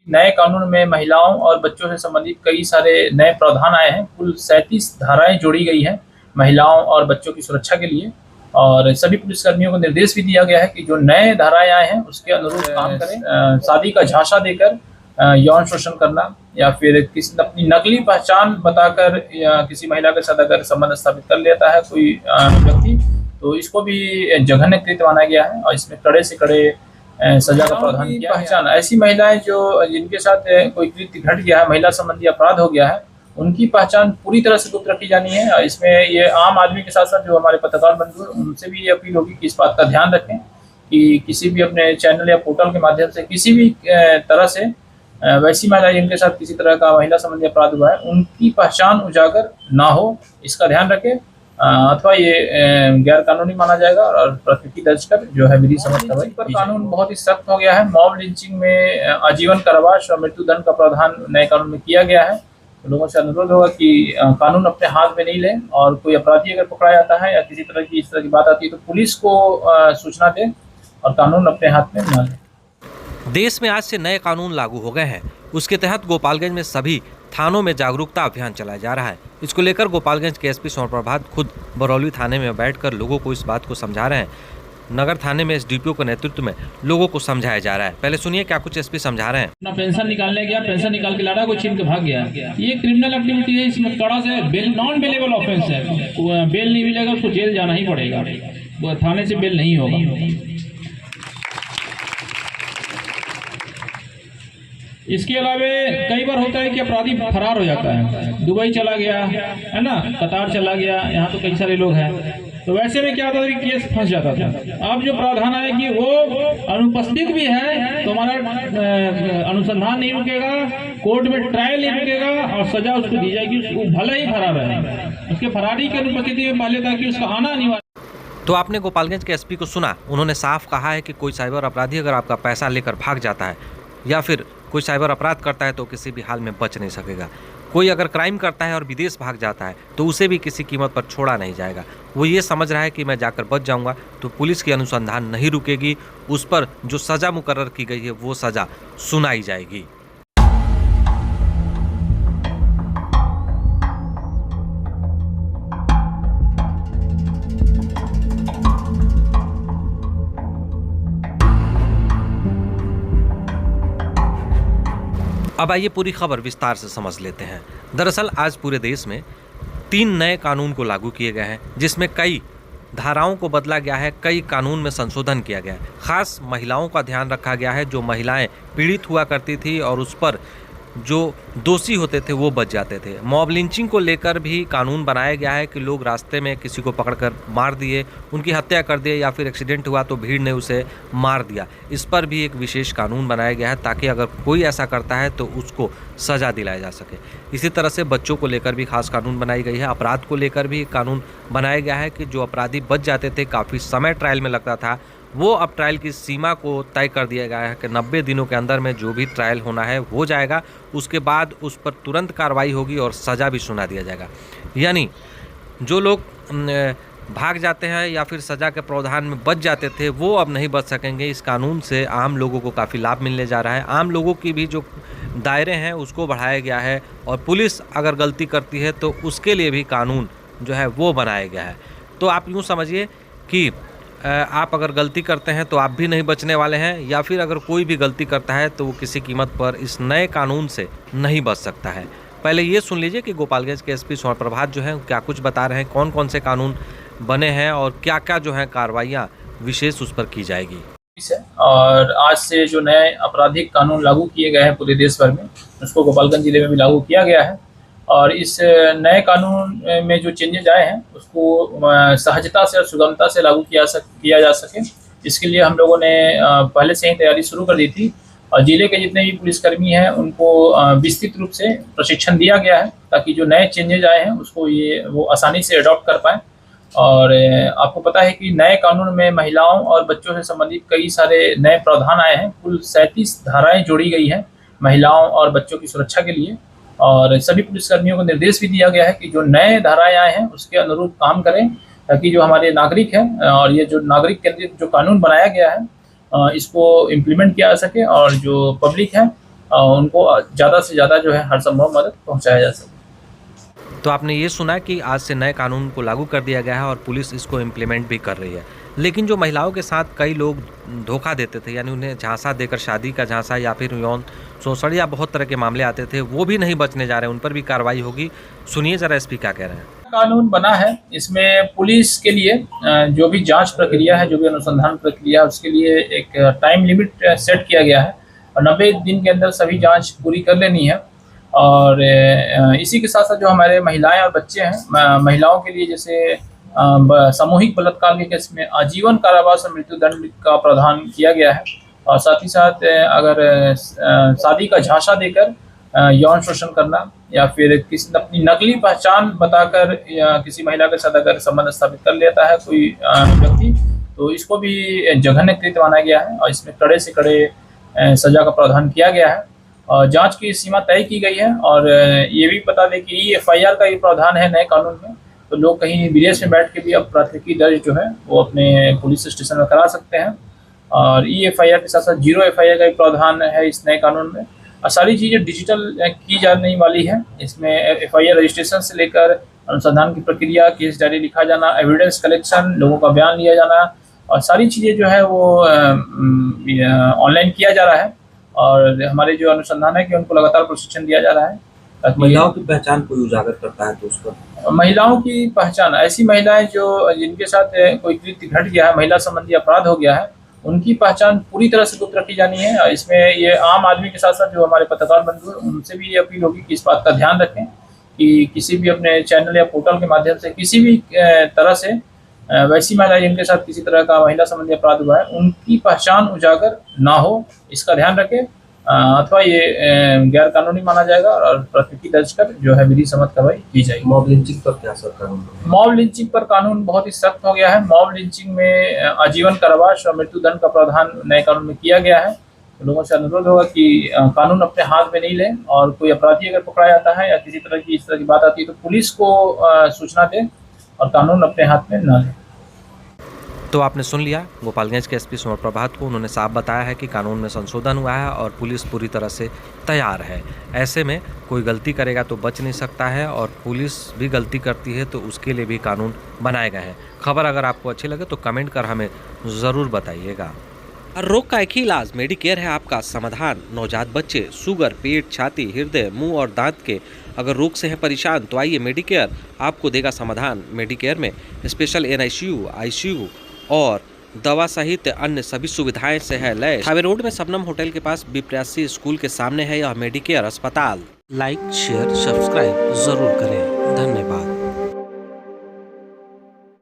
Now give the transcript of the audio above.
नए कानून में महिलाओं और बच्चों से संबंधित कई सारे नए प्रावधान आए हैं। कुल 37 धाराएं जोड़ी गई हैं महिलाओं और बच्चों की सुरक्षा के लिए। और सभी पुलिसकर्मियों को निर्देश भी दिया गया है कि जो नए धाराएं आए हैं उसके अनुरूप काम करें। शादी का झांसा देकर यौन शोषण करना या फिर किसी अपनी नकली पहचान बताकर या किसी महिला के साथ अगर संबंध स्थापित कर लेता है कोई व्यक्ति, तो इसको भी जघन्य कृत्य माना गया है और इसमें कड़े से कड़े सजा का प्रावधान किया है। पहचान ऐसी महिलाएं जो जिनके साथ कोई कृत्य घट गया है, महिला संबंधी अपराध हो गया है, उनकी पहचान पूरी तरह से गुप्त रखी जानी है। और इसमें ये आम आदमी के साथ साथ जो हमारे पत्रकार बंधु हैं उनसे भी ये अपील होगी कि इस बात का ध्यान रखें कि किसी भी अपने चैनल या पोर्टल के माध्यम से किसी भी तरह से वैसी महिला जिनके साथ किसी तरह का महिला संबंधी अपराध हुआ है उनकी पहचान उजागर ना हो, इसका ध्यान रखें। अथवा ये गैर कानूनी माना जाएगा और प्राथमिकी दर्ज कर जो है विधि सम्मत कार्रवाई पर कानून बहुत ही सख्त हो गया है। मॉब लिंचिंग में आजीवन कारावास और मृत्युदंड का प्रावधान नए कानून में किया गया है। तो लोगों से अनुरोध होगा कि कानून अपने हाथ में नहीं लें और कोई अपराधी अगर पकड़ा जाता है या किसी तरह की इस तरह की बात आती है तो पुलिस को सूचना दें और कानून अपने हाथ में न लें। देश में आज से नए कानून लागू हो गए हैं। उसके तहत गोपालगंज में सभी थानों में जागरूकता अभियान चलाया जा रहा है। इसको लेकर गोपालगंज के एसपी स्वर्ण प्रभात खुद बरौली थाने में बैठकर लोगों को इस बात को समझा रहे हैं। नगर थाने में एसडीपीओ के नेतृत्व में लोगों को समझाया जा रहा है। पहले सुनिए क्या कुछ एसपी समझा रहे हैं। अपना पेंशन निकालने गया, पेंशन निकाल के लाड़ा को छीन के भाग गया, ये क्रिमिनल एक्टिविटी है। इसमें कड़ा से नॉन बेलेबल ऑफेंस है। बेल नहीं मिलेगा उसको जेल जाना ही पड़ेगा, वो थाने से बेल नहीं होगा। इसके अलावा कई बार होता है कि अपराधी फरार हो जाता है, दुबई चला गया है ना, कतार चला गया, यहाँ तो कई सारे लोग हैं। तो वैसे में क्या होता था कि केस फंस जाता था। अब जो प्रावधान है कि वो अनुपस्थित भी है तो हमारा अनुसंधान नहीं रुकेगा, कोर्ट में ट्रायल नहीं रुकेगा और सजा उसको दी जाएगी। उसको भले ही फरार है, उसके फरारी की अनुपस्थिति में पहले था कि उसका आना अनिवार्य। तो आपने गोपालगंज के एसपी को सुना, उन्होंने साफ कहा है कि कोई साइबर अपराधी अगर आपका पैसा लेकर भाग जाता है या फिर कोई साइबर अपराध करता है तो किसी भी हाल में बच नहीं सकेगा। कोई अगर क्राइम करता है और विदेश भाग जाता है तो उसे भी किसी कीमत पर छोड़ा नहीं जाएगा। वो ये समझ रहा है कि मैं जाकर बच जाऊंगा तो पुलिस की अनुसंधान नहीं रुकेगी, उस पर जो सज़ा मुकर्रर की गई है वो सज़ा सुनाई जाएगी। अब आइए पूरी खबर विस्तार से समझ लेते हैं। दरअसल आज पूरे देश में 3 नए कानून को लागू किए गए हैं, जिसमें कई धाराओं को बदला गया है, कई कानून में संशोधन किया गया है। खास महिलाओं का ध्यान रखा गया है। जो महिलाएं पीड़ित हुआ करती थी और उस पर जो दोषी होते थे वो बच जाते थे। मॉब लिंचिंग को लेकर भी कानून बनाया गया है कि लोग रास्ते में किसी को पकड़कर मार दिए, उनकी हत्या कर दिए या फिर एक्सीडेंट हुआ तो भीड़ ने उसे मार दिया, इस पर भी एक विशेष कानून बनाया गया है ताकि अगर कोई ऐसा करता है तो उसको सज़ा दिलाया जा सके। इसी तरह से बच्चों को लेकर भी खास कानून बनाई गई है। अपराध को लेकर भी कानून बनाया गया है कि जो अपराधी बच जाते थे, काफ़ी समय ट्रायल में लगता था, वो अब ट्रायल की सीमा को तय कर दिया गया है कि 90 दिनों के अंदर में जो भी ट्रायल होना है हो जाएगा। उसके बाद उस पर तुरंत कार्रवाई होगी और सज़ा भी सुना दिया जाएगा। यानी जो लोग भाग जाते हैं या फिर सज़ा के प्रावधान में बच जाते थे वो अब नहीं बच सकेंगे। इस कानून से आम लोगों को काफ़ी लाभ मिलने जा रहा है। आम लोगों की भी जो दायरे हैं उसको बढ़ाया गया है और पुलिस अगर गलती करती है तो उसके लिए भी कानून जो है वो बनाया गया है। तो आप यूँ समझिए कि आप अगर गलती करते हैं तो आप भी नहीं बचने वाले हैं, या फिर अगर कोई भी गलती करता है तो वो किसी कीमत पर इस नए कानून से नहीं बच सकता है। पहले ये सुन लीजिए कि गोपालगंज के एसपी स्वर्ण प्रभात जो हैं क्या कुछ बता रहे हैं, कौन कौन से कानून बने हैं और क्या क्या जो है कार्रवाइयाँ विशेष उस पर की जाएगी। और आज से जो नए आपराधिक कानून लागू किए गए हैं पूरे देश भर में, उसको गोपालगंज जिले में भी लागू किया गया है। और इस नए कानून में जो चेंजेज आए हैं उसको सहजता से और सुगमता से लागू किया जा सके, इसके लिए हम लोगों ने पहले से ही तैयारी शुरू कर दी थी। और जिले के जितने भी पुलिसकर्मी हैं उनको विस्तृत रूप से प्रशिक्षण दिया गया है ताकि जो नए चेंजेज आए हैं उसको वो आसानी से अडॉप्ट कर पाएँ। और आपको पता है कि नए कानून में महिलाओं और बच्चों से संबंधित कई सारे नए प्रावधान आए हैं। कुल 37 धाराएं जोड़ी गई हैं महिलाओं और बच्चों की सुरक्षा के लिए। और सभी पुलिसकर्मियों को निर्देश भी दिया गया है कि जो नए धाराएं आए हैं उसके अनुरूप काम करें ताकि जो हमारे नागरिक हैं और ये जो नागरिक केंद्रित जो कानून बनाया गया है इसको इम्प्लीमेंट किया जा सके और जो पब्लिक है उनको ज़्यादा से ज़्यादा जो है हर संभव मदद पहुँचाया जा सके। तो आपने ये सुना कि आज से नए कानून को लागू कर दिया गया है और पुलिस इसको इम्प्लीमेंट भी कर रही है, लेकिन जो महिलाओं के साथ कई लोग धोखा देते थे, यानी उन्हें झांसा देकर शादी का झांसा या फिर यौन शोषण या बहुत तरह के मामले आते थे, वो भी नहीं बचने जा रहे, उन पर भी कार्रवाई होगी। सुनिए जरा एसपी क्या कह रहे हैं। कानून बना है, इसमें पुलिस के लिए जो भी जांच प्रक्रिया है, जो भी अनुसंधान प्रक्रिया है, उसके लिए एक टाइम लिमिट सेट किया गया है और 90 दिन के अंदर सभी जांच पूरी कर लेनी है। और इसी के साथ साथ जो हमारे महिलाएं और बच्चे हैं, महिलाओं के लिए जैसे सामूहिक बलात्कार के केस में आजीवन कारावास और मृत्यु दंड का प्रावधान किया गया है। और साथ ही साथ अगर शादी का झांसा देकर यौन शोषण करना या फिर किसी अपनी नकली पहचान बताकर या किसी महिला के साथ अगर संबंध स्थापित कर लेता है कोई व्यक्ति, तो इसको भी जघन्य कृत्य माना गया है और इसमें कड़े से कड़े सजा का प्रावधान किया गया है। और जांच की सीमा तय की गई है और ये भी बता दें कि EFIR का ये प्रावधान है नए कानून में, तो लोग कहीं विदेश में बैठ के भी अब प्राथमिकी दर्ज जो है वो अपने पुलिस स्टेशन में करा सकते हैं। और EFIR के साथ साथ 0 FIR का भी प्रावधान है इस नए कानून में। और सारी चीज़ें डिजिटल की जाने वाली है। इसमें FIR रजिस्ट्रेशन से लेकर अनुसंधान की प्रक्रिया, केस डायरी लिखा जाना, एविडेंस कलेक्शन, लोगों का बयान लिया जाना और सारी चीज़ें जो है वो ऑनलाइन किया जा रहा है। और हमारे जो अनुसंधान है कि उनको लगातार प्रशिक्षण दिया जा रहा है ताकि महिलाओं की पहचान कोई उजागर करता है तो उसका महिलाओं की पहचान, ऐसी महिलाएं जो जिनके साथ कोई कृत्य घट गया है, महिला संबंधी अपराध हो गया है, उनकी पहचान पूरी तरह से गुप्त रखी जानी है। इसमें ये आम आदमी के साथ साथ जो हमारे पत्रकार बंधु हैं उनसे भी ये अपील होगी कि इस बात का ध्यान रखें कि किसी भी अपने चैनल या पोर्टल के माध्यम से किसी भी तरह से वैसी महिला जिनके साथ किसी तरह का महिला संबंधी अपराध हुआ है उनकी पहचान उजागर ना हो, इसका ध्यान रखें, अथवा ये गैर कानूनी माना जाएगा और प्राथमिकी दर्ज कर जो है विधि सम्मत कार्रवाई की जाएगी। मॉब लिंचिंग पर क्या असर कानून? मॉब लिंचिंग पर कानून बहुत ही सख्त हो गया है। मॉब लिंचिंग में आजीवन कारावास और मृत्यु दंड का प्रावधान नए कानून में किया गया है। तो लोगों से अनुरोध होगा कि कानून अपने हाथ में नहीं लें और कोई अपराधी अगर पकड़ा जाता है या किसी तरह की इस तरह की बात आती है तो पुलिस को सूचना दें और कानून अपने हाथ में न लें। तो आपने सुन लिया गोपालगंज के एसपी सुमन प्रभात को। उन्होंने साफ बताया है कि कानून में संशोधन हुआ है और पुलिस पूरी तरह से तैयार है। ऐसे में कोई गलती करेगा तो बच नहीं सकता है और पुलिस भी गलती करती है तो उसके लिए भी कानून बनाए गए हैं। खबर अगर आपको अच्छी लगे तो कमेंट कर हमें ज़रूर बताइएगा। हर रोग का एक ही इलाज मेडिकेयर है आपका समाधान। नवजात बच्चे, शुगर, पेट, छाती, हृदय, मुंह और दांत के अगर रोग से है परेशान तो आइए, मेडिकेयर आपको देगा समाधान। मेडिकेयर में स्पेशल NICU, ICU और दवा सहित अन्य सभी सुविधाएं से है लैस। हाईवे रोड में सबनम होटल के पास B83 स्कूल के सामने है यह मेडिकेयर अस्पताल। लाइक, शेयर, सब्सक्राइब जरूर करें। धन्यवाद।